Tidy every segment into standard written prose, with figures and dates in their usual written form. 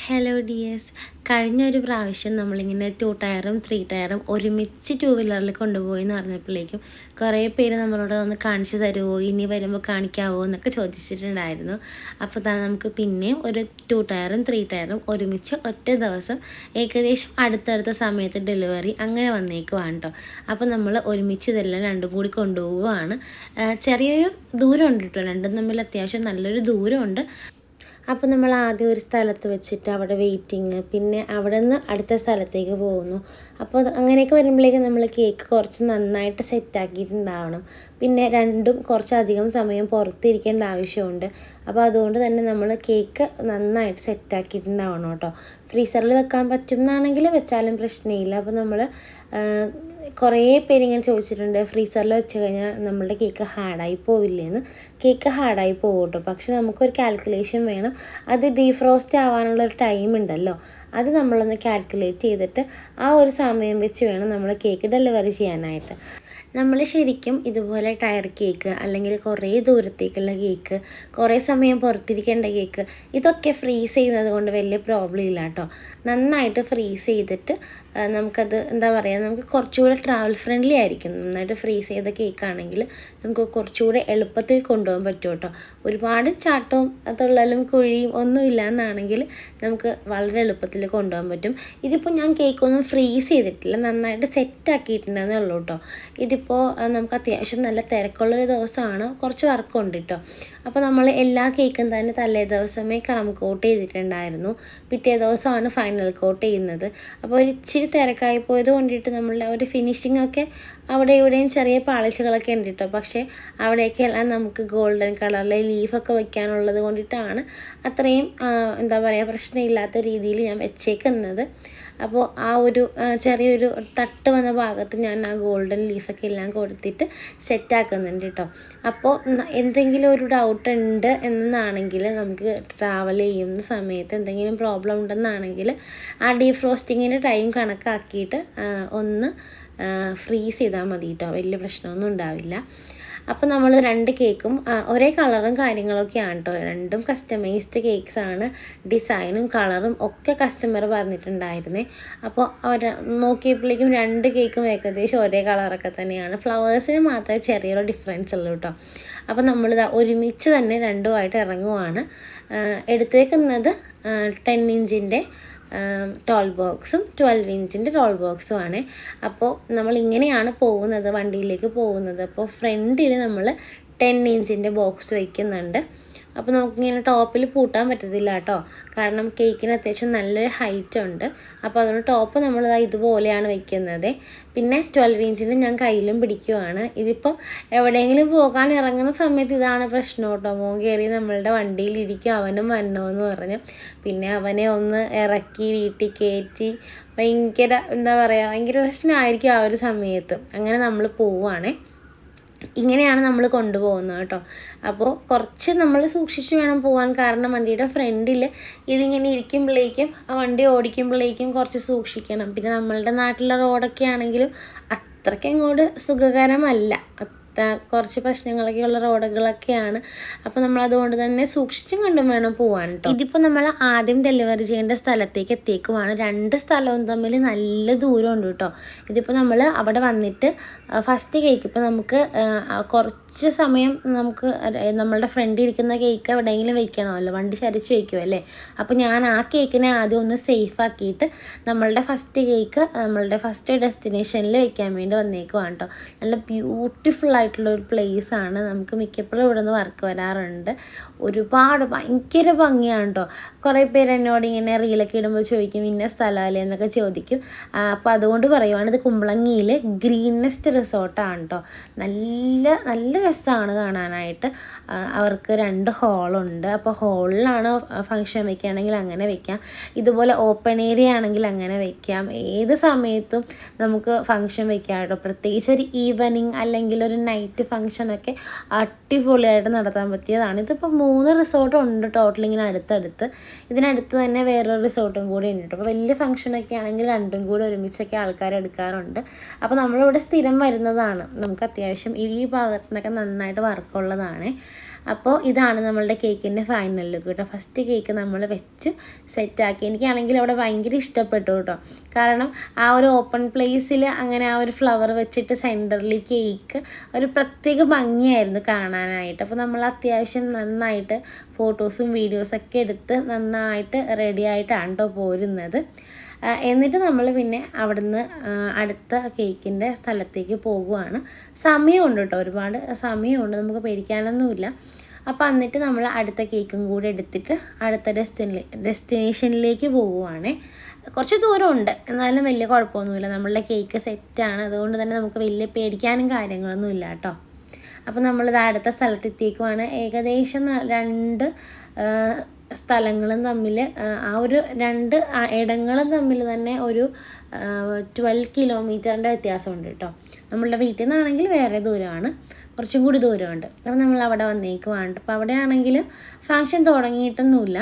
Hello dears, കഴിഞ്ഞൊരു പ്രാവശ്യം നമ്മളിങ്ങനെ 2 ടയറും 3 ടയറും ഒരുമിച്ച് 2 വീലറിൽ കൊണ്ടുപോയി എന്ന് പറഞ്ഞപ്പോഴേക്കും കുറേ പേര് നമ്മളോട് ഒന്ന് കാണിച്ചു തരുമോ, ഇനി വരുമ്പോൾ കാണിക്കാവോ എന്നൊക്കെ ചോദിച്ചിട്ടുണ്ടായിരുന്നു. അപ്പോൾ നമുക്ക് പിന്നെയും ഒരു 2 ടയറും 3 ടയറും ഒരുമിച്ച് ഒറ്റ ദിവസം ഏകദേശം അടുത്തടുത്ത സമയത്ത് ഡെലിവറി അങ്ങനെ വന്നേക്കുവാണ് കേട്ടോ. അപ്പോൾ നമ്മൾ ഒരുമിച്ച് ഇതെല്ലാം രണ്ടും കൂടി കൊണ്ടുപോവുകയാണ്. ചെറിയൊരു ദൂരമുണ്ട് കേട്ടോ, രണ്ടും തമ്മിൽ അത്യാവശ്യം നല്ലൊരു ദൂരമുണ്ട്. അപ്പോൾ നമ്മൾ ആദ്യം ഒരു സ്ഥലത്ത് വെച്ചിട്ട് അവിടെ വെയിറ്റിങ്, പിന്നെ അവിടെ നിന്ന് അടുത്ത സ്ഥലത്തേക്ക് പോകുന്നു. അപ്പോൾ അങ്ങനെയൊക്കെ വരുമ്പോഴേക്കും നമ്മൾ കേക്ക് കുറച്ച് നന്നായിട്ട് സെറ്റാക്കിയിട്ടുണ്ടാവണം. പിന്നെ രണ്ടും കുറച്ചധികം സമയം പുറത്തിരിക്കേണ്ട ആവശ്യമുണ്ട്. അപ്പോൾ അതുകൊണ്ട് തന്നെ നമ്മൾ കേക്ക് നന്നായിട്ട് സെറ്റാക്കിയിട്ടുണ്ടാവണം കേട്ടോ. ഫ്രീസറിൽ വെക്കാൻ പറ്റുന്നതാണെങ്കിൽ വെച്ചാലും പ്രശ്നമില്ല. അപ്പോൾ നമ്മൾ കുറേ പേരിങ്ങനെ ചോദിച്ചിട്ടുണ്ട്, ഫ്രീസറിൽ വെച്ച് കഴിഞ്ഞാൽ നമ്മളുടെ കേക്ക് ഹാർഡായി പോവില്ലേന്ന്. കേക്ക് ഹാർഡായി പോകും കേട്ടോ, പക്ഷെ നമുക്കൊരു കാൽക്കുലേഷൻ വേണം. അത് ഡീഫ്രോസ്റ്റ് ആവാനുള്ളൊരു ടൈം ഉണ്ടല്ലോ, അത് നമ്മളൊന്ന് കാൽക്കുലേറ്റ് ചെയ്തിട്ട് ആ ഒരു സമയം വെച്ച് വേണം നമ്മൾ കേക്ക് ഡെലിവറി ചെയ്യാനായിട്ട്. നമ്മൾ ശരിക്കും ഇതുപോലെ ടയർ കേക്ക് അല്ലെങ്കിൽ കുറേ ദൂരത്തേക്കുള്ള കേക്ക്, കുറേ സമയം പുറത്തിരിക്കേണ്ട കേക്ക്, ഇതൊക്കെ ഫ്രീസ് ചെയ്യുന്നത് കൊണ്ട് വലിയ പ്രോബ്ലം ഇല്ല കേട്ടോ. നന്നായിട്ട് ഫ്രീസ് ചെയ്തിട്ട് നമുക്കത് എന്താ പറയുക, നമുക്ക് കുറച്ചുകൂടെ ട്രാവൽ ഫ്രണ്ട്ലി ആയിരിക്കും. നന്നായിട്ട് ഫ്രീസ് ചെയ്ത കേക്കാണെങ്കിൽ നമുക്ക് കുറച്ചുകൂടെ എളുപ്പത്തിൽ കൊണ്ടുപോകാൻ പറ്റും കേട്ടോ. ഒരുപാട് ചാട്ടവും തുള്ളലും കുഴിയും ഒന്നുമില്ല എന്നാണെങ്കിൽ നമുക്ക് വളരെ എളുപ്പത്തിൽ കൊണ്ടുപോകാൻ പറ്റും. ഇതിപ്പോൾ ഞാൻ കേക്കൊന്നും ഫ്രീസ് ചെയ്തിട്ടില്ല, നന്നായിട്ട് സെറ്റാക്കിയിട്ടുണ്ടെന്നേ ഉള്ളൂ കേട്ടോ. ഇതിപ്പോൾ നമുക്ക് അത്യാവശ്യം നല്ല തിരക്കുള്ളൊരു ദിവസമാണ്, കുറച്ച് വർക്കുണ്ട് കേട്ടോ. അപ്പോൾ നമ്മൾ എല്ലാ കേക്കും തന്നെ തലേ ദിവസമേ ക്രം കോട്ട് ചെയ്തിട്ടുണ്ടായിരുന്നു. പിറ്റേ ദിവസമാണ് ഫൈനൽ കോട്ട് ചെയ്യുന്നത്. അപ്പോൾ ഒരു ഇച്ചിരി തിരക്കായി പോയത് കൊണ്ടിട്ട് നമ്മളുടെ ഒരു ഫിനിഷിംഗ് ഒക്കെ അവിടെ ഇവിടെയും ചെറിയ പാളിച്ചകളൊക്കെ ഉണ്ട് കേട്ടോ. പക്ഷേ അവിടേക്കെല്ലാം നമുക്ക് ഗോൾഡൻ കളറിലെ ലീഫൊക്കെ വയ്ക്കാനുള്ളത് കൊണ്ടിട്ടാണ് അത്രയും എന്താ പറയുക പ്രശ്നമില്ലാത്ത രീതിയിൽ ഞാൻ വെച്ചേക്കുന്നത്. അപ്പോൾ ആ ഒരു ചെറിയൊരു തട്ട് വന്ന ഭാഗത്ത് ഞാൻ ആ ഗോൾഡൻ ലീഫൊക്കെ എല്ലാം കൊടുത്തിട്ട് സെറ്റാക്കുന്നുണ്ട് കേട്ടോ. അപ്പോൾ എന്തെങ്കിലും ഒരു ഡൗട്ട് ഉണ്ട് എന്നാണെങ്കിൽ, നമുക്ക് ട്രാവൽ ചെയ്യുന്ന സമയത്ത് എന്തെങ്കിലും പ്രോബ്ലം ഉണ്ടെന്നാണെങ്കിൽ ആ ഡീഫ്രോസ്റ്റിങ്ങിന് ടൈം കണക്കാക്കിയിട്ട് ഒന്ന് ഫ്രീസ് ചെയ്താൽ മതി കേട്ടോ, വലിയ പ്രശ്നമൊന്നും ഉണ്ടാവില്ല. അപ്പോൾ നമ്മൾ 2 കേക്കും ഒരേ കളറും കാര്യങ്ങളൊക്കെയാണ് കേട്ടോ. രണ്ടും കസ്റ്റമൈസ്ഡ് കേക്ക്സാണ്, ഡിസൈനും കളറും ഒക്കെ കസ്റ്റമർ പറഞ്ഞിട്ടുണ്ടായിരുന്നേ. അപ്പോൾ അവർ നോക്കിയപ്പോഴേക്കും 2 കേക്കും ഏകദേശം ഒരേ കളറൊക്കെ തന്നെയാണ്. ഫ്ലവേഴ്സിന് മാത്രമേ ചെറിയൊരു ഡിഫറൻസ് ഉള്ളൂ കേട്ടോ. അപ്പോൾ നമ്മളിത് ഒരുമിച്ച് തന്നെ രണ്ടുമായിട്ട് ഇറങ്ങുവാണ്. എടുത്തേക്കുന്നത് 10 ഇഞ്ചിൻ്റെ ടോൾ ബോക്സും 12 ഇഞ്ചിൻ്റെ ടോൾ ബോക്സും ആണ്. അപ്പോൾ നമ്മളിങ്ങനെയാണ് പോകുന്നത്, വണ്ടിയിലേക്ക് പോകുന്നത്. അപ്പോൾ ഫ്രണ്ടിൽ നമ്മൾ 10 ഇഞ്ചിൻ്റെ ബോക്സ് വയ്ക്കുന്നുണ്ട്. അപ്പോൾ നമുക്കിങ്ങനെ ടോപ്പിൽ പൂട്ടാൻ പറ്റത്തില്ല കേട്ടോ, കാരണം കേക്കിന് അത്യാവശ്യം നല്ലൊരു ഹൈറ്റ് ഉണ്ട്. അപ്പോൾ അതുകൊണ്ട് ടോപ്പ് നമ്മൾ ഇതുപോലെയാണ് വയ്ക്കുന്നത്. പിന്നെ 12 ഇഞ്ചിൻ്റെ ഞാൻ കയ്യിലും പിടിക്കുവാണ്. ഇതിപ്പോൾ എവിടെയെങ്കിലും പോകാൻ ഇറങ്ങുന്ന സമയത്ത് ഇതാണ് പ്രശ്നം കേട്ടോ. മോൻ കയറി നമ്മളുടെ വണ്ടിയിലിരിക്കും, അവനും വന്നോന്ന് പറഞ്ഞ് പിന്നെ അവനെ ഒന്ന് ഇറക്കി വീട്ടിൽ കയറ്റി ഭയങ്കര എന്താ പറയുക, ഭയങ്കര പ്രശ്നമായിരിക്കും ആ ഒരു സമയത്ത്. അങ്ങനെ നമ്മൾ പോവുകയാണേ. ഇങ്ങനെയാണ് നമ്മൾ കൊണ്ടുപോകുന്നത് കേട്ടോ. അപ്പോൾ കുറച്ച് നമ്മൾ സൂക്ഷിച്ച് വേണം പോകാൻ, കാരണം വണ്ടിയുടെ ഫ്രണ്ടിൽ ഇതിങ്ങനെ ഇരിക്കുമ്പോഴേക്കും ആ വണ്ടി ഓടിക്കുമ്പോഴേക്കും കുറച്ച് സൂക്ഷിക്കണം. പിന്നെ നമ്മളുടെ നാട്ടിലെ റോഡൊക്കെ ആണെങ്കിലും അത്രയ്ക്ക് അങ്ങോട്ട് സുഖകരമല്ല, കുറച്ച് പ്രശ്നങ്ങളൊക്കെ ഉള്ള റോഡുകളൊക്കെയാണ്. അപ്പോൾ നമ്മളതുകൊണ്ട് തന്നെ സൂക്ഷിച്ചും കണ്ടും വേണം പോകാൻ കേട്ടോ. ഇതിപ്പോൾ നമ്മൾ ആദ്യം ഡെലിവറി ചെയ്യേണ്ട സ്ഥലത്തേക്ക് എത്തിയേക്കുവാണ്. 2 സ്ഥലവും തമ്മിൽ നല്ല ദൂരമുണ്ട് കേട്ടോ. ഇതിപ്പോൾ നമ്മൾ അവിടെ വന്നിട്ട് ഫസ്റ്റ് കേക്ക് ഇപ്പോൾ നമുക്ക് കുറച്ച് സമയം നമുക്ക് നമ്മളുടെ ഫ്രണ്ടിൽ ഇരിക്കുന്ന കേക്ക് എവിടെയെങ്കിലും വെക്കണമല്ലോ, വണ്ടി ചരിച്ച് വയ്ക്കുമല്ലേ. അപ്പോൾ ഞാൻ ആ കേക്കിനെ ആദ്യം ഒന്ന് സേഫ് ആക്കിയിട്ട് നമ്മളുടെ ഫസ്റ്റ് കേക്ക് നമ്മളുടെ ഫസ്റ്റ് ഡെസ്റ്റിനേഷനിൽ വെക്കാൻ വേണ്ടി വന്നേക്കുവാണ് കേട്ടോ. നല്ല ബ്യൂട്ടിഫുൾ ആയിട്ടുള്ളൊരു പ്ലേസാണ്. നമുക്ക് മിക്കപ്പോഴും ഇവിടെ നിന്ന് വർക്ക് വരാറുണ്ട്. ഒരുപാട് ഭയങ്കര ഭംഗിയാണ് കേട്ടോ. കുറേ പേര് എന്നോട് ഇങ്ങനെ റീലൊക്കെ ഇടുമ്പോൾ ചോദിക്കും ഇന്ന സ്ഥലമല്ലേ എന്നൊക്കെ ചോദിക്കും. അപ്പോൾ അതുകൊണ്ട് പറയുവാണ്, ഇത് കുമ്പളങ്ങിയിൽ ഗ്രീൻ നെസ്റ്റ് റിസോർട്ടാണ് കേട്ടോ. നല്ല നല്ല രസമാണ് കാണാനായിട്ട്. അവർക്ക് 2 ഹാളുണ്ട്. അപ്പോൾ ഹാളിലാണ് ഫങ്ഷൻ വയ്ക്കുകയാണെങ്കിൽ അങ്ങനെ വയ്ക്കാം, ഇതുപോലെ ഓപ്പൺ ഏരിയ ആണെങ്കിൽ അങ്ങനെ വയ്ക്കാം. ഏത് സമയത്തും നമുക്ക് ഫങ്ഷൻ വയ്ക്കാം കേട്ടോ. പ്രത്യേകിച്ച് ഒരു ഈവനിങ് അല്ലെങ്കിൽ ഒരു നൈറ്റ് ഫങ്ഷനൊക്കെ അടിപൊളിയായിട്ട് നടത്താൻ പറ്റിയതാണ്. ഇതിപ്പോൾ 3 റിസോർട്ടും ഉണ്ട് ടോട്ടൽ ഇങ്ങനെ അടുത്തടുത്ത്. ഇതിനടുത്ത് തന്നെ വേറൊരു റിസോർട്ടും കൂടി ഉണ്ട് കേട്ടോ. അപ്പോൾ വലിയ ഫങ്ഷനൊക്കെ ആണെങ്കിൽ 2ഉം കൂടി ഒരുമിച്ചൊക്കെ ആൾക്കാർ എടുക്കാറുണ്ട്. അപ്പോൾ നമ്മളിവിടെ സ്ഥിരം വരുന്നതാണ്. നമുക്ക് അത്യാവശ്യം ഈ ഭാഗത്തു നിന്നൊക്കെ നന്നായിട്ട് വർക്കുള്ളതാണ്. അപ്പോൾ ഇതാണ് നമ്മളുടെ കേക്കിൻ്റെ ഫൈനൽ ലുക്ക് കേട്ടോ. ഫസ്റ്റ് കേക്ക് നമ്മൾ വെച്ച് സെറ്റാക്കി. എനിക്കാണെങ്കിൽ അവിടെ ഭയങ്കര ഇഷ്ടപ്പെട്ടു കേട്ടോ. കാരണം ആ ഒരു ഓപ്പൺ പ്ലേസിൽ അങ്ങനെ ആ ഒരു ഫ്ലവർ വെച്ചിട്ട് സെൻറ്ററിൽ കേക്ക് ഒരു പ്രത്യേക ഭംഗിയായിരുന്നു കാണാനായിട്ട്. അപ്പോൾ നമ്മൾ അത്യാവശ്യം നന്നായിട്ട് ഫോട്ടോസും വീഡിയോസൊക്കെ എടുത്ത് നന്നായിട്ട് റെഡി ആയിട്ടാണ് കേട്ടോ പോരുന്നത്. എന്നിട്ട് നമ്മൾ പിന്നെ അവിടുന്ന് അടുത്ത കേക്കിൻ്റെ സ്ഥലത്തേക്ക് പോകുവാണ്. സമയമുണ്ട് കേട്ടോ, ഒരുപാട് സമയമുണ്ട്, നമുക്ക് പേടിക്കാനൊന്നുമില്ല. അപ്പോൾ എന്നിട്ട് നമ്മൾ അടുത്ത കേക്കും കൂടെ എടുത്തിട്ട് അടുത്ത ഡെസ്റ്റിനേഷനിലേക്ക് പോകുവാണേ. കുറച്ച് ദൂരമുണ്ട്, എന്നാലും വലിയ കുഴപ്പമൊന്നുമില്ല. നമ്മളുടെ കേക്ക് സെറ്റാണ്, അതുകൊണ്ട് തന്നെ നമുക്ക് വലിയ പേടിക്കാനും കാര്യങ്ങളൊന്നും ഇല്ല കേട്ടോ. അപ്പോൾ നമ്മളിത് അടുത്ത സ്ഥലത്തെത്തിയേക്കുവാണ്. ഏകദേശം 2 സ്ഥലങ്ങളും തമ്മിൽ ആ ഒരു 2 ഇടങ്ങളും തമ്മിൽ തന്നെ ഒരു 12 കിലോമീറ്ററിൻ്റെ വ്യത്യാസമുണ്ട് കേട്ടോ. നമ്മളുടെ വീട്ടിൽ നിന്നാണെങ്കിൽ വേറെ ദൂരമാണ്, കുറച്ചും കൂടി ദൂരമുണ്ട്. അപ്പോൾ നമ്മൾ അവിടെ വന്നേക്കുവാണ്. അപ്പോൾ അവിടെ ആണെങ്കിൽ ഫങ്ഷൻ തുടങ്ങിയിട്ടൊന്നുമില്ല.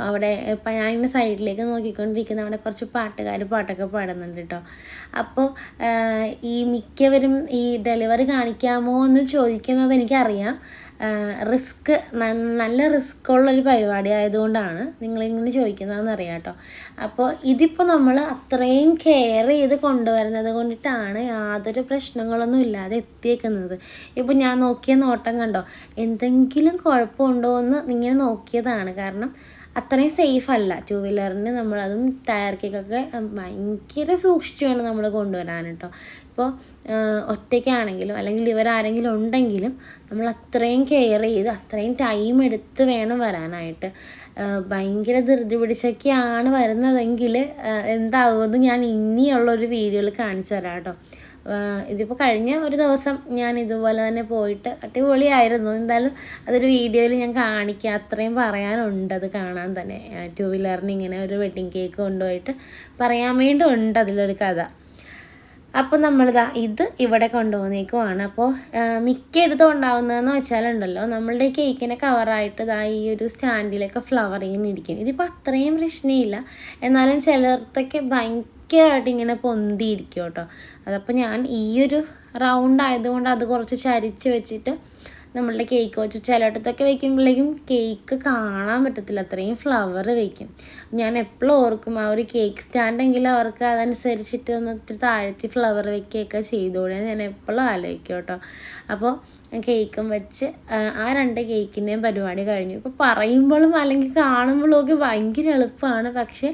അവിടെ ഇപ്പം ഞാനിങ്ങനെ സൈഡിലേക്ക് നോക്കിക്കൊണ്ടിരിക്കുന്ന അവിടെ കുറച്ച് പാട്ടുകാർ പാട്ടൊക്കെ പാടുന്നുണ്ട് കേട്ടോ. അപ്പോൾ ഈ മിക്കവരും ഈ ഡെലിവറി കാണിക്കാമോ എന്ന് ചോദിക്കുന്നത് എനിക്കറിയാം. നല്ല റിസ്ക്കുള്ളൊരു പരിപാടി ആയതുകൊണ്ടാണ് നിങ്ങളിങ്ങനെ ചോദിക്കുന്നതെന്ന് അറിയാം കേട്ടോ. അപ്പോൾ ഇതിപ്പോൾ നമ്മൾ അത്രയും കെയർ ചെയ്ത് കൊണ്ടുവരുന്നത് കൊണ്ടിട്ടാണ് യാതൊരു പ്രശ്നങ്ങളൊന്നും ഇല്ലാതെ എത്തിയേക്കുന്നത്. ഇപ്പോൾ ഞാൻ നോക്കിയ നോട്ടം കണ്ടോ, എന്തെങ്കിലും കുഴപ്പമുണ്ടോ എന്ന് ഇങ്ങനെ നോക്കിയതാണ്. കാരണം അത്രയും സേഫ് അല്ല 2 വീലറിന്. നമ്മളതും ടയർ കേക്കൊക്കെ ഭയങ്കര സൂക്ഷിച്ചു വേണം നമ്മൾ കൊണ്ടുവരാൻ കേട്ടോ. ഇപ്പോൾ ഒറ്റയ്ക്കാണെങ്കിലും അല്ലെങ്കിൽ ഇവരാരെങ്കിലും ഉണ്ടെങ്കിലും നമ്മൾ അത്രയും കെയർ ചെയ്ത് അത്രയും ടൈം എടുത്ത് വേണം വരാനായിട്ട്. ഭയങ്കര ധൃതി പിടിച്ചൊക്കെയാണ് വരുന്നതെങ്കിൽ എന്താകുമെന്ന് ഞാൻ ഇനിയുള്ളൊരു വീഡിയോയിൽ കാണിച്ചു തരാം കേട്ടോ. ഇതിപ്പോൾ കഴിഞ്ഞ ഒരു ദിവസം ഞാൻ ഇതുപോലെ തന്നെ പോയിട്ട് അടിപൊളിയായിരുന്നു. എന്തായാലും അതൊരു വീഡിയോയിൽ ഞാൻ കാണിക്കാം. അത്രയും പറയാനുണ്ട് അത് കാണാൻ തന്നെ. 2 വീലറിന് ഇങ്ങനെ ഒരു വെഡ്ഡിങ് കേക്ക് കൊണ്ടുപോയിട്ട് പറയാൻ വേണ്ടി ഉണ്ട് അതിലൊരു കഥ. അപ്പോൾ നമ്മളിതാ ഇത് ഇവിടെ കൊണ്ടുപോകുന്നേക്കുമാണ്. അപ്പോൾ മിക്കയിടത്തും ഉണ്ടാകുന്നതെന്ന് വെച്ചാലുണ്ടല്ലോ, നമ്മളുടെ കേക്കിനെ കവറായിട്ട് ഇതാ ഈ ഒരു സ്റ്റാൻഡിലൊക്കെ ഫ്ലവർ ഇങ്ങനെ ഇരിക്കും. ഇതിപ്പോൾ അത്രയും പ്രശ്നമില്ല, എന്നാലും ചിലർക്കൊക്കെ ഭയങ്കരമായിട്ട് ഇങ്ങനെ പൊന്തിയിരിക്കും കേട്ടോ. അതപ്പോൾ ഞാൻ ഈ ഒരു റൗണ്ട് ആയതുകൊണ്ട് അത് കുറച്ച് ചരിച്ച് വെച്ചിട്ട് നമ്മളുടെ കേക്ക് വെച്ച് ചിലയിടത്തൊക്കെ വയ്ക്കുമ്പോഴേക്കും കേക്ക് കാണാൻ പറ്റത്തില്ല, അത്രയും ഫ്ലവർ വയ്ക്കും. ഞാൻ എപ്പോഴും ഓർക്കും ആ ഒരു കേക്ക് സ്റ്റാൻഡെങ്കിലും അവർക്ക് അതനുസരിച്ചിട്ട് ഒന്ന് ഇത്തിരി താഴ്ത്തി ഫ്ലവർ വയ്ക്കുകയൊക്കെ ചെയ്തോളൂ ഞാൻ എപ്പോഴും ആലോചിക്കും കേട്ടോ. അപ്പോൾ കേക്കും വെച്ച് ആ 2 കേക്കിൻ്റെയും പരിപാടി കഴിഞ്ഞു. ഇപ്പോൾ പറയുമ്പോഴും അല്ലെങ്കിൽ കാണുമ്പോഴും ഒക്കെ ഭയങ്കര എളുപ്പമാണ്, പക്ഷേ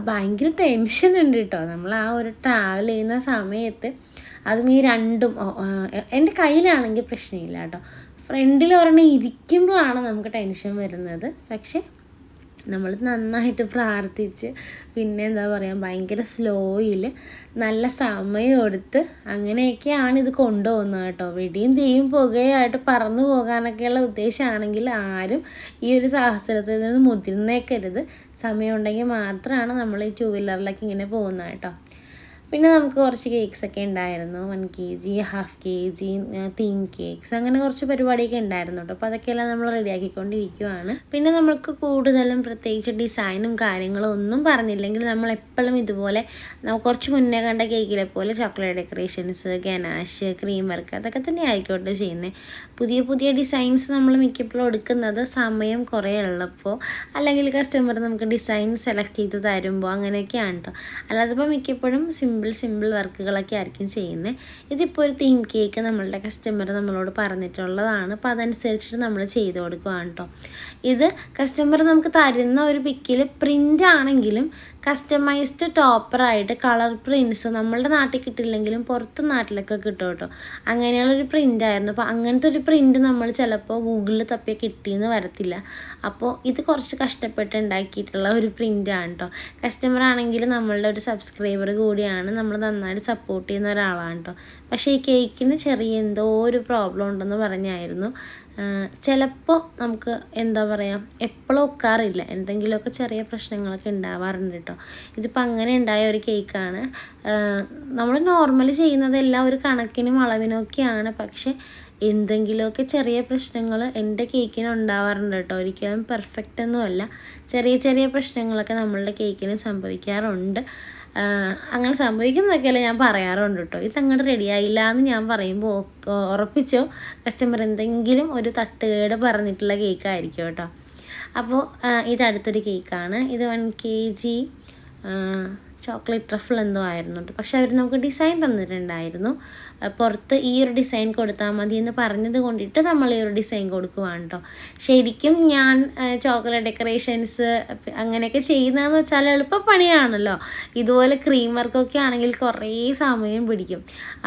ഭയങ്കര ടെൻഷൻ ഉണ്ട് കേട്ടോ. നമ്മൾ ആ ഒരു ട്രാവൽ ചെയ്യുന്ന സമയത്ത് അതും ഈ 2ഉം എൻ്റെ കയ്യിലാണെങ്കിൽ പ്രശ്നമില്ല കേട്ടോ. ഫ്രണ്ടിൽ ഒരെണ്ണം ഇരിക്കുമ്പോഴാണ് നമുക്ക് ടെൻഷൻ വരുന്നത്. പക്ഷേ നമ്മൾ നന്നായിട്ട് പ്രാർത്ഥിച്ച് പിന്നെ എന്താ പറയുക ഭയങ്കര സ്ലോയിൽ നല്ല സമയം എടുത്ത് അങ്ങനെയൊക്കെയാണ് ഇത് കൊണ്ടുപോകുന്നത് കേട്ടോ. വെടിയും തീയും പുകയായിട്ട് പറന്നു പോകാനൊക്കെയുള്ള ഉദ്ദേശമാണെങ്കിൽ ആരും ഈ ഒരു സാഹസത്തിൽ നിന്ന് മുതിർന്നേക്കരുത്. സമയമുണ്ടെങ്കിൽ മാത്രമാണ് നമ്മൾ ഈ 2 വീലറിലൊക്കെ ഇങ്ങനെ പോകുന്നത് കേട്ടോ. പിന്നെ നമുക്ക് കുറച്ച് കേക്ക്സൊക്കെ ഉണ്ടായിരുന്നു. 1 kg, 1/2 kg, തീം കേക്ക്സ്, അങ്ങനെ കുറച്ച് പരിപാടിയൊക്കെ ഉണ്ടായിരുന്നു കേട്ടോ. അപ്പോൾ അതൊക്കെയെല്ലാം നമ്മൾ റെഡിയാക്കിക്കൊണ്ടിരിക്കുകയാണ്. പിന്നെ നമ്മൾക്ക് കൂടുതലും പ്രത്യേകിച്ച് ഡിസൈനും കാര്യങ്ങളും ഒന്നും പറഞ്ഞില്ലെങ്കിൽ നമ്മളെപ്പോഴും ഇതുപോലെ കുറച്ച് മുന്നേ കണ്ട കേക്കിലെ പോലെ chocolate decorations, ganache, cream work അതൊക്കെ തന്നെ ആയിക്കോട്ടെ ചെയ്യുന്നത്. പുതിയ പുതിയ ഡിസൈൻസ് നമ്മൾ മിക്കപ്പോഴും എടുക്കുന്നത് സമയം കുറേ ഉള്ളപ്പോൾ അല്ലെങ്കിൽ കസ്റ്റമർ നമുക്ക് ഡിസൈൻ സെലക്ട് ചെയ്ത് തരുമ്പോൾ അങ്ങനെയൊക്കെയാണ് കേട്ടോ. അല്ലാതെ ഇപ്പോൾ മിക്കപ്പോഴും സിമ്പിൾ വർക്കുകളൊക്കെ ആയിരിക്കും ചെയ്യുന്നത്. ഇതിപ്പോൾ ഒരു തീം കേക്ക് നമ്മളുടെ കസ്റ്റമർ നമ്മളോട് പറഞ്ഞിട്ടുള്ളതാണ്. അപ്പോൾ അതനുസരിച്ചിട്ട് നമ്മൾ ചെയ്ത് കൊടുക്കുകയാണ് കേട്ടോ. ഇത് കസ്റ്റമർ നമുക്ക് തരുന്ന ഒരു പിക്കിൽ പ്രിൻ്റ് ആണെങ്കിലും കസ്റ്റമൈസ്ഡ് ടോപ്പറായിട്ട് കളർ പ്രിൻറ്റ്സ് നമ്മളുടെ നാട്ടിൽ കിട്ടില്ലെങ്കിലും പുറത്ത് നാട്ടിലൊക്കെ കിട്ടും കേട്ടോ. അങ്ങനെയുള്ളൊരു പ്രിൻ്റായിരുന്നു. അപ്പോൾ അങ്ങനത്തെ ഒരു പ്രിൻ്റ് നമ്മൾ ചിലപ്പോൾ ഗൂഗിളിൽ തപ്പിയാൽ കിട്ടിയെന്ന് വരത്തില്ല. അപ്പോൾ ഇത് കുറച്ച് കഷ്ടപ്പെട്ട് ഉണ്ടാക്കിയിട്ടുള്ള ഒരു പ്രിൻ്റാണ് കേട്ടോ. കസ്റ്റമർ ആണെങ്കിൽ നമ്മളുടെ ഒരു സബ്സ്ക്രൈബർ കൂടിയാണ്, നമ്മൾ നന്നായിട്ട് സപ്പോർട്ട് ചെയ്യുന്ന ഒരാളാണ് കേട്ടോ. പക്ഷേ ഈ കേക്കിന് ചെറിയ എന്തോ ഒരു പ്രോബ്ലം ഉണ്ടെന്ന് പറഞ്ഞായിരുന്നു. ചിലപ്പോൾ നമുക്ക് എന്താ പറയുക എപ്പോഴും ഒക്കാറില്ല, എന്തെങ്കിലുമൊക്കെ ചെറിയ പ്രശ്നങ്ങളൊക്കെ ഉണ്ടാവാറുണ്ട് കേട്ടോ. ഇതിപ്പോൾ അങ്ങനെ ഉണ്ടായ ഒരു കേക്കാണ്. നമ്മൾ നോർമലി ചെയ്യുന്നതെല്ലാം ഒരു കണക്കിനും അളവിനൊക്കെയാണ്, പക്ഷേ എന്തെങ്കിലുമൊക്കെ ചെറിയ പ്രശ്നങ്ങൾ എൻ്റെ കേക്കിന് ഉണ്ടാവാറുണ്ട് കേട്ടോ. ഒരിക്കലും പെർഫെക്റ്റ് ഒന്നുമല്ല, ചെറിയ പ്രശ്നങ്ങളൊക്കെ നമ്മളുടെ കേക്കിന് സംഭവിക്കാറുണ്ട്. അങ്ങനെ സംഭവിക്കുന്നതൊക്കെയല്ലേ ഞാൻ പറയാറുണ്ട് കേട്ടോ. ഇതങ്ങോട്ട് റെഡിയായില്ല എന്ന് ഞാൻ പറയുമ്പോൾ ഉറപ്പിച്ചോ കസ്റ്റമർ എന്തെങ്കിലും ഒരു തട്ടുകേട് പറഞ്ഞിട്ടുള്ള കേക്കായിരിക്കും കേട്ടോ. അപ്പോൾ ഇതടുത്തൊരു കേക്കാണ്. ഇത് 1 kg ചോക്ലേറ്റ് ട്രഫിൾ എന്തോ ആയിരുന്നു കേട്ടോ. പക്ഷെ അവർ നമുക്ക് ഡിസൈൻ തന്നിട്ടുണ്ടായിരുന്നു. പുറത്ത് ഈ ഒരു ഡിസൈൻ കൊടുത്താൽ മതി എന്ന് പറഞ്ഞത് കൊണ്ടിട്ട് നമ്മൾ ഈ ഒരു ഡിസൈൻ കൊടുക്കുവാണ് കേട്ടോ. ശരിക്കും ഞാൻ ചോക്ലേറ്റ് ഡെക്കറേഷൻസ് അങ്ങനെയൊക്കെ ചെയ്യുന്നതെന്ന് വെച്ചാൽ എളുപ്പപ്പണിയാണല്ലോ. ഇതുപോലെ ക്രീം വർക്കൊക്കെ ആണെങ്കിൽ കുറേ സമയം പിടിക്കും.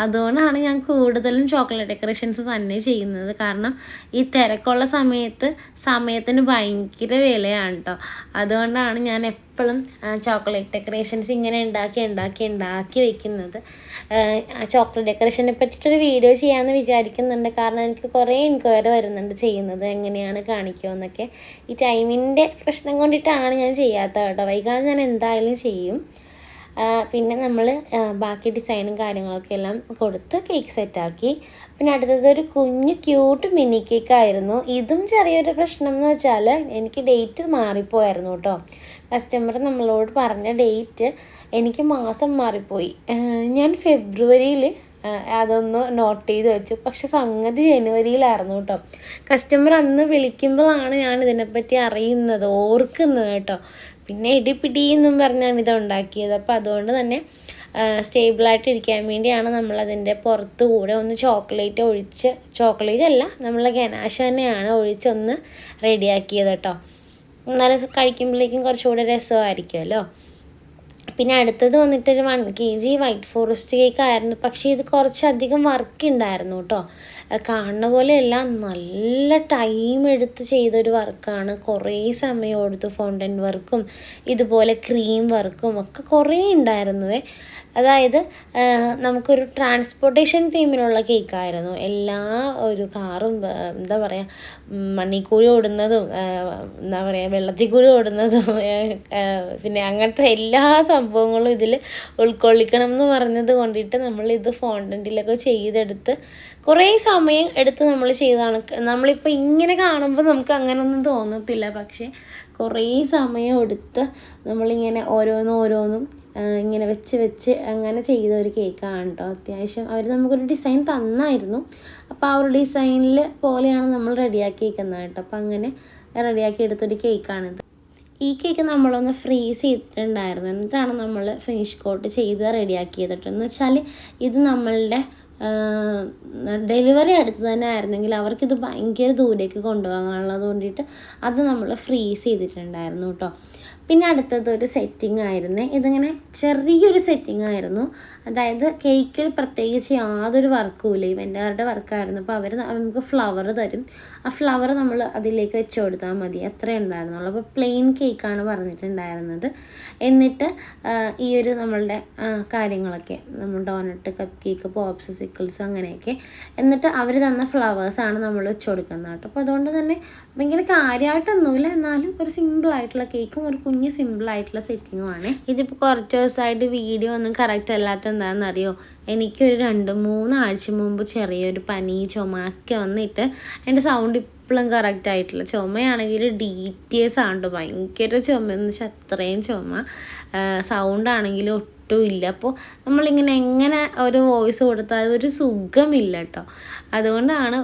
അതുകൊണ്ടാണ് ഞാൻ കൂടുതലും ചോക്ലേറ്റ് ഡെക്കറേഷൻസ് തന്നെ ചെയ്യുന്നത്. കാരണം ഈ തിരക്കുള്ള സമയത്തിന് ഭയങ്കര വിലയാണ് കേട്ടോ. അതുകൊണ്ടാണ് ഞാൻ എപ്പോഴും ചോക്ലേറ്റ് ഡെക്കറേഷൻസ് ഇങ്ങനെ ഉണ്ടാക്കി വെക്കുന്നത്. ചോക്ലേറ്റ് ഡെക്കറേഷനെ പറ്റിയിട്ടൊരു വീഡിയോ ചെയ്യാമെന്ന് വിചാരിക്കുന്നുണ്ട്. കാരണം എനിക്ക് കുറേ എൻക്വയറി വരുന്നുണ്ട് ചെയ്യുന്നത് എങ്ങനെയാണ് കാണിക്കുമെന്നൊക്കെ. ഈ ടൈമിൻ്റെ പ്രശ്നം കൊണ്ടിട്ടാണ് ഞാൻ ചെയ്യാത്തത് കേട്ടോ. വൈകാതെ ഞാൻ എന്തായാലും ചെയ്യും. പിന്നെ നമ്മൾ ബാക്കി ഡിസൈനും കാര്യങ്ങളൊക്കെ എല്ലാം കൊടുത്ത് കേക്ക് സെറ്റാക്കി. പിന്നെ അടുത്തത് ഒരു കുഞ്ഞ് ക്യൂട്ട് മിനി കേക്കായിരുന്നു. ഇതും ചെറിയൊരു പ്രശ്നം എന്ന് വെച്ചാൽ എനിക്ക് ഡേറ്റ് മാറിപ്പോയായിരുന്നു കേട്ടോ. കസ്റ്റമർ നമ്മളോട് പറഞ്ഞ ഡേറ്റ് എനിക്ക് മാസം മാറിപ്പോയി. ഞാൻ ഫെബ്രുവരിയിൽ അതൊന്ന് നോട്ട് ചെയ്ത് വെച്ചു. പക്ഷെ സംഗതി ജനുവരിയിലായിരുന്നു കേട്ടോ. കസ്റ്റമർ അന്ന് വിളിക്കുമ്പോഴാണ് ഞാൻ ഇതിനെപ്പറ്റി അറിയുന്നത്, ഓർക്കുന്നത് കേട്ടോ. പിന്നെ ഇടിപിടിയെന്നും പറഞ്ഞാണ് ഇത് ഉണ്ടാക്കിയത്. അപ്പോൾ അതുകൊണ്ട് തന്നെ സ്റ്റേബിളായിട്ട് ഇരിക്കാൻ വേണ്ടിയാണ് നമ്മളതിൻ്റെ പുറത്ത് കൂടെ ഒന്ന് ചോക്ലേറ്റ് ഒഴിച്ച്, ചോക്ലേറ്റ് അല്ല നമ്മൾ ഗനാശ തന്നെയാണ് ഒഴിച്ചൊന്ന് റെഡിയാക്കിയത് കേട്ടോ. എന്നാലും കഴിക്കുമ്പോഴേക്കും കുറച്ചുകൂടെ രസമായിരിക്കുമല്ലോ. പിന്നെ അടുത്തത് വന്നിട്ടൊരു 1 kg വൈറ്റ് ഫോറസ്റ്റ് കേക്ക് ആയിരുന്നു. പക്ഷേ ഇത് കുറച്ചധികം വർക്ക് ഉണ്ടായിരുന്നു കേട്ടോ. കാണുന്ന പോലെയല്ല, നല്ല ടൈം എടുത്ത് ചെയ്തൊരു വർക്കാണ്. കുറേ സമയം എടുത്തു. ഫോണ്ടൻറ്റ് വർക്കും ഇതുപോലെ ക്രീം വർക്കും ഒക്കെ കുറേ ഉണ്ടായിരുന്നുവേ. അതായത് നമുക്കൊരു ട്രാൻസ്പോർട്ടേഷൻ തീമിലുള്ള കേക്കായിരുന്നു. എല്ലാ ഒരു കാറും എന്താ പറയുക, മണ്ണിൽ കൂടി ഓടുന്നതും എന്താ പറയുക വെള്ളത്തിൽ കൂടി ഓടുന്നതും പിന്നെ അങ്ങനത്തെ എല്ലാ സംഭവങ്ങളും ഇതിൽ ഉൾക്കൊള്ളിക്കണം എന്ന് പറഞ്ഞത് കൊണ്ടിട്ട് നമ്മളിത് ഫോണ്ടൻറ്റിലൊക്കെ ചെയ്തെടുത്ത് കുറേ സമയം എടുത്ത് നമ്മൾ ചെയ്തതാണ്. നമ്മളിപ്പോൾ ഇങ്ങനെ കാണുമ്പോൾ നമുക്ക് അങ്ങനെയൊന്നും തോന്നത്തില്ല. പക്ഷേ കുറേ സമയം എടുത്ത് നമ്മളിങ്ങനെ ഓരോന്നും ഇങ്ങനെ വെച്ച് അങ്ങനെ ചെയ്ത ഒരു കേക്കാണ് കേട്ടോ. അത്യാവശ്യം അവർ നമുക്കൊരു ഡിസൈൻ തന്നായിരുന്നു. അപ്പോൾ ആ ഒരു ഡിസൈനിൽ പോലെയാണ് നമ്മൾ റെഡിയാക്കിയിരിക്കുന്നത് കേട്ടോ. അപ്പോൾ അങ്ങനെ റെഡിയാക്കി എടുത്തൊരു കേക്കാണിത്. ഈ കേക്ക് നമ്മളൊന്ന് ഫ്രീസ് ചെയ്തിട്ടുണ്ടായിരുന്നു. എന്നിട്ടാണ് നമ്മൾ ഫിനിഷ് കോട്ട് ചെയ്ത് റെഡിയാക്കിയത് കേട്ടോ. എന്ന് വെച്ചാൽ ഇത് നമ്മളുടെ ഡെലിവറി അടുത്ത് തന്നെ ആയിരുന്നെങ്കിൽ അവർക്കിത് ഭയങ്കര ദൂരേക്ക് കൊണ്ടുപോകാനുള്ളത് കൊണ്ടിട്ട് അത് നമ്മൾ ഫ്രീസ് ചെയ്തിട്ടുണ്ടായിരുന്നു കേട്ടോ. പിന്നെ അടുത്തത് ഒരു സെറ്റിംഗ് ആയിരുന്നേ. ഇതിങ്ങനെ ചെറിയൊരു സെറ്റിംഗ് ആയിരുന്നു. അതായത് കേക്കിൽ പ്രത്യേകിച്ച് യാതൊരു വർക്കും ഇല്ല, ഇവൻ്റുകാരുടെ വർക്കായിരുന്നു. അപ്പോൾ അവർ നമുക്ക് ഫ്ലവർ തരും. ആ ഫ്ലവർ നമ്മൾ അതിലേക്ക് വെച്ച് കൊടുത്താൽ മതി, അത്രേ ഉണ്ടായിരുന്നുള്ളൂ. അപ്പോൾ പ്ലെയിൻ കേക്കാണ് പറഞ്ഞിട്ടുണ്ടായിരുന്നത്. എന്നിട്ട് ഈ ഒരു നമ്മളുടെ കാര്യങ്ങളൊക്കെ, നമ്മൾ ഡോനട്ട്, കപ്പ് കേക്ക്, പോപ്സ്, സിക്കിൾസ് അങ്ങനെയൊക്കെ, എന്നിട്ട് അവർ തന്ന ഫ്ലവേഴ്സാണ് നമ്മൾ വെച്ച് കൊടുക്കുന്നത് കേട്ടോ. അപ്പോൾ അതുകൊണ്ട് തന്നെ ഭയങ്കര കാര്യമായിട്ടൊന്നുമില്ല, എന്നാലും ഒരു സിമ്പിളായിട്ടുള്ള കേക്കും ഒരു കുഞ്ഞ് സിമ്പിളായിട്ടുള്ള സെറ്റിങ്ങുമാണ്. ഇതിപ്പോൾ കുറച്ച് ദിവസമായിട്ട് വീഡിയോ ഒന്നും കറക്റ്റ് അല്ലാത്ത എന്താണെന്നറിയോ, എനിക്കൊരു 2-3 ആഴ്ച മുമ്പ് ചെറിയൊരു പനി, ചുമ ഒക്കെ വന്നിട്ട് എൻ്റെ സൗണ്ട് ഇപ്പോഴും കറക്റ്റ് ആയിട്ടില്ല. ചുമയാണെങ്കിൽ DTS ആണ് കേട്ടോ. ഭയങ്കര ചുമയെന്ന് വെച്ചാൽ അത്രയും ചുമ. സൗണ്ടാണെങ്കിൽ ഒട്ടും ഇല്ല. അപ്പോൾ നമ്മളിങ്ങനെ എങ്ങനെ ഒരു വോയിസ് കൊടുത്താൽ ഒരു സുഖമില്ല കേട്ടോ. അതുകൊണ്ടാണ്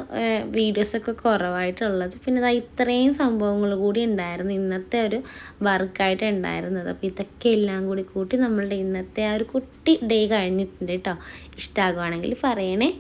വീഡിയോസൊക്കെ കുറവായിട്ടുള്ളത്. പിന്നെ ഇത്രയും സംഭവങ്ങൾ കൂടി ഉണ്ടായിരുന്നു ഇന്നത്തെ ഒരു വർക്കായിട്ട് ഉണ്ടായിരുന്നത്. അപ്പോൾ ഇതൊക്കെ എല്ലാം കൂടി കൂട്ടി നമ്മളുടെ ഇന്നത്തെ ആ ഒരു കുട്ടി ഡേ കഴിഞ്ഞിട്ടുണ്ട് കേട്ടോ. ഇഷ്ടമാകുവാണെങ്കിൽ പറയണേ.